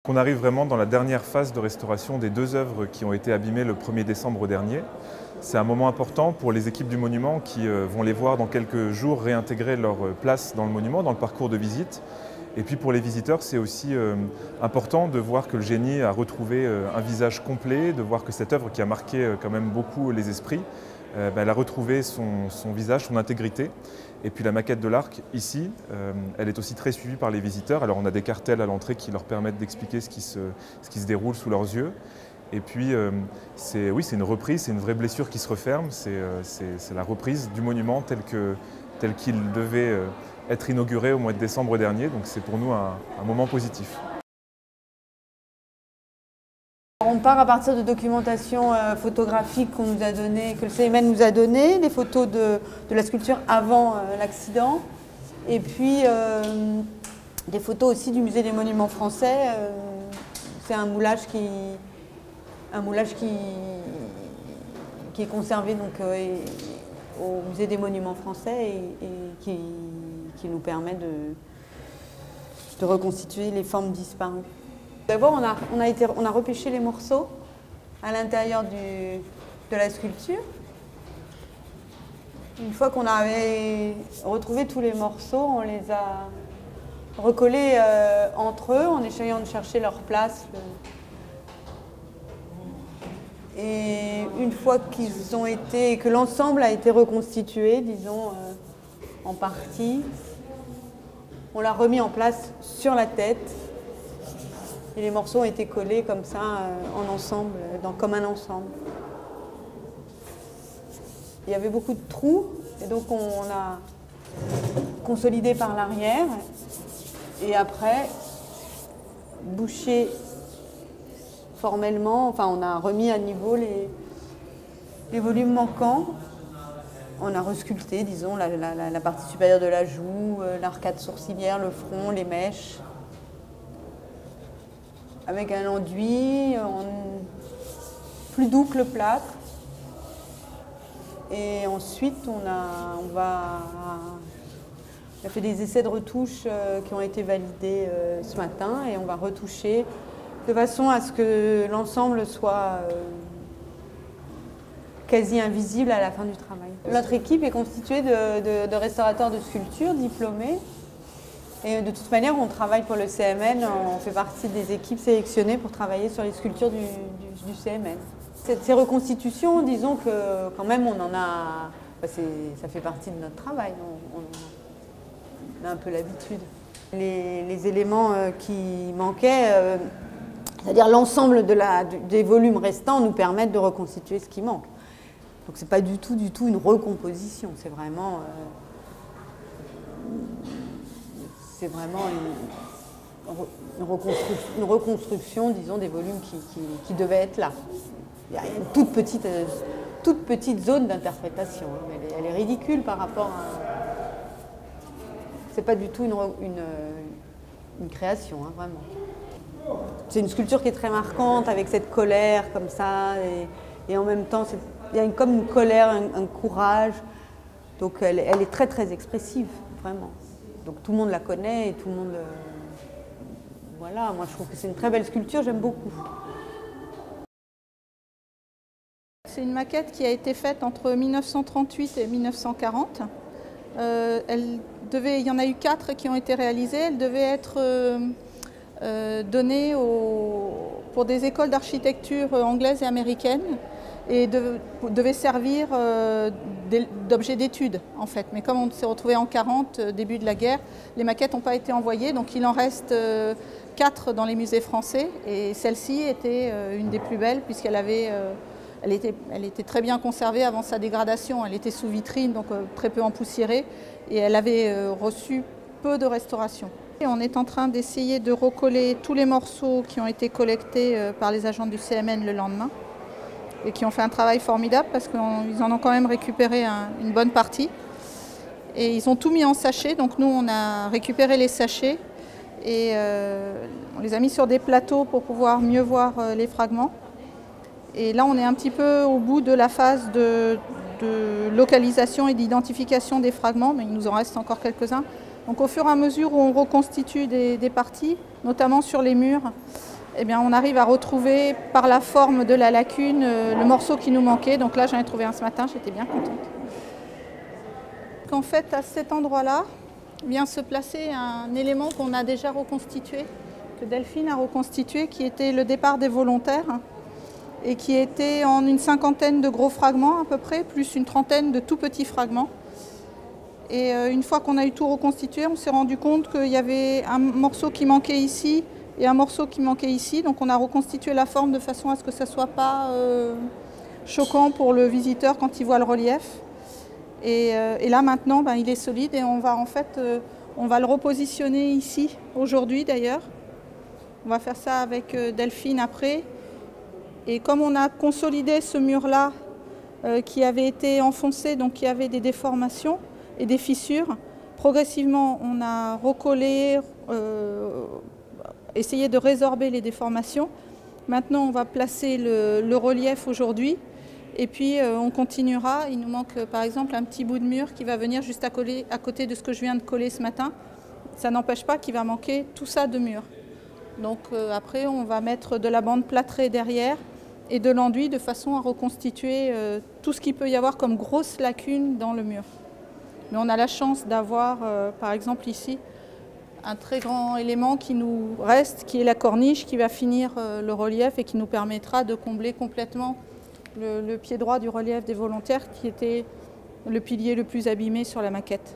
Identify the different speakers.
Speaker 1: On arrive vraiment dans la dernière phase de restauration des 2 œuvres qui ont été abîmées le 1er décembre dernier. C'est un moment important pour les équipes du monument qui vont les voir dans quelques jours réintégrer leur place dans le monument, dans le parcours de visite. Et puis pour les visiteurs, c'est aussi important de voir que le génie a retrouvé un visage complet, de voir que cette œuvre qui a marqué quand même beaucoup les esprits, elle a retrouvé son visage, son intégrité. Et puis la maquette de l'arc, ici, elle est aussi très suivie par les visiteurs. Alors on a des cartels à l'entrée qui leur permettent d'expliquer ce qui se déroule sous leurs yeux. Et puis, c'est une reprise, c'est une vraie blessure qui se referme. C'est la reprise du monument tel qu'il devait être inauguré au mois de décembre dernier. Donc c'est pour nous un moment positif.
Speaker 2: On part à partir de documentation photographique qu'on nous a donné, que le CMN nous a donné, des photos de la sculpture avant l'accident, et puis des photos aussi du musée des monuments français. C'est un moulage qui est conservé donc, au musée des monuments français et qui nous permet de reconstituer les formes disparues. D'abord, on a repêché les morceaux à l'intérieur de la sculpture. Une fois qu'on avait retrouvé tous les morceaux, on les a recollés entre eux en essayant de chercher leur place. Et une fois que l'ensemble a été reconstitué, disons, en partie, on l'a remis en place sur la tête. Et les morceaux ont été collés comme ça, en ensemble, comme un ensemble. Il y avait beaucoup de trous, et donc on a consolidé par l'arrière, et après, bouché formellement, enfin on a remis à niveau les volumes manquants. On a resculpté, disons, la partie supérieure de la joue, l'arcade sourcilière, le front, les mèches. Avec un enduit plus doux que le plâtre. Et ensuite, on a fait des essais de retouche qui ont été validés ce matin et on va retoucher de façon à ce que l'ensemble soit quasi invisible à la fin du travail. Notre équipe est constituée de restaurateurs de sculptures diplômés. Et de toute manière, on travaille pour le CMN, on fait partie des équipes sélectionnées pour travailler sur les sculptures du CMN. Ces reconstitutions, disons que quand même, on en a, ça fait partie de notre travail, on a un peu l'habitude. Les éléments qui manquaient, c'est-à-dire l'ensemble des volumes restants, nous permettent de reconstituer ce qui manque. Donc c'est pas du tout une recomposition, c'est vraiment une reconstruction, disons, des volumes qui devaient être là. Il y a une toute petite zone d'interprétation. Elle est ridicule par rapport à... C'est pas du tout une création, hein, vraiment. C'est une sculpture qui est très marquante, avec cette colère comme ça, et en même temps, il y a comme une colère, un courage. Donc elle est très très expressive, vraiment. Donc tout le monde la connaît et tout le monde... Voilà, moi je trouve que c'est une très belle sculpture, j'aime beaucoup.
Speaker 3: C'est une maquette qui a été faite entre 1938 et 1940. Il y en a eu 4 qui ont été réalisées. Elle devait être donnée pour des écoles d'architecture anglaises et américaines et devait servir d'objet d'étude en fait. Mais comme on s'est retrouvé en 40, début de la guerre, les maquettes n'ont pas été envoyées, donc il en reste 4 dans les musées français et celle-ci était une des plus belles puisqu'elle elle était très bien conservée avant sa dégradation. Elle était sous vitrine, donc très peu empoussiérée et elle avait reçu peu de restauration. Et on est en train d'essayer de recoller tous les morceaux qui ont été collectés par les agents du CMN le lendemain et qui ont fait un travail formidable parce qu'ils en ont quand même récupéré une bonne partie. Et ils ont tout mis en sachet, donc nous on a récupéré les sachets et on les a mis sur des plateaux pour pouvoir mieux voir les fragments. Et là on est un petit peu au bout de la phase de localisation et d'identification des fragments, mais il nous en reste encore quelques-uns. Donc au fur et à mesure où on reconstitue des parties, notamment sur les murs, eh bien, on arrive à retrouver par la forme de la lacune le morceau qui nous manquait. Donc là, j'en ai trouvé un ce matin, j'étais bien contente. En fait, à cet endroit-là, vient se placer un élément qu'on a déjà reconstitué, que Delphine a reconstitué, qui était le départ des volontaires et qui était en une 50aine de gros fragments à peu près, plus une 30aine de tout petits fragments. Et une fois qu'on a eu tout reconstitué, on s'est rendu compte qu'il y avait un morceau qui manquait ici et un morceau qui manquait ici. Donc on a reconstitué la forme de façon à ce que ça ne soit pas choquant pour le visiteur quand il voit le relief. Et là maintenant, ben, il est solide et on va le repositionner ici aujourd'hui d'ailleurs. On va faire ça avec Delphine après. Et comme on a consolidé ce mur-là qui avait été enfoncé, donc qui avait des déformations et des fissures, progressivement on a recollé, essayé de résorber les déformations. Maintenant on va placer le relief aujourd'hui. Et puis on continuera, il nous manque par exemple un petit bout de mur qui va venir juste à côté de ce que je viens de coller ce matin. Ça n'empêche pas qu'il va manquer tout ça de mur. Donc après on va mettre de la bande plâtrée derrière et de l'enduit de façon à reconstituer tout ce qu'il peut y avoir comme grosse lacune dans le mur. Mais on a la chance d'avoir par exemple ici un très grand élément qui nous reste, qui est la corniche qui va finir le relief et qui nous permettra de combler complètement le pied droit du relief des volontaires qui était le pilier le plus abîmé sur la maquette.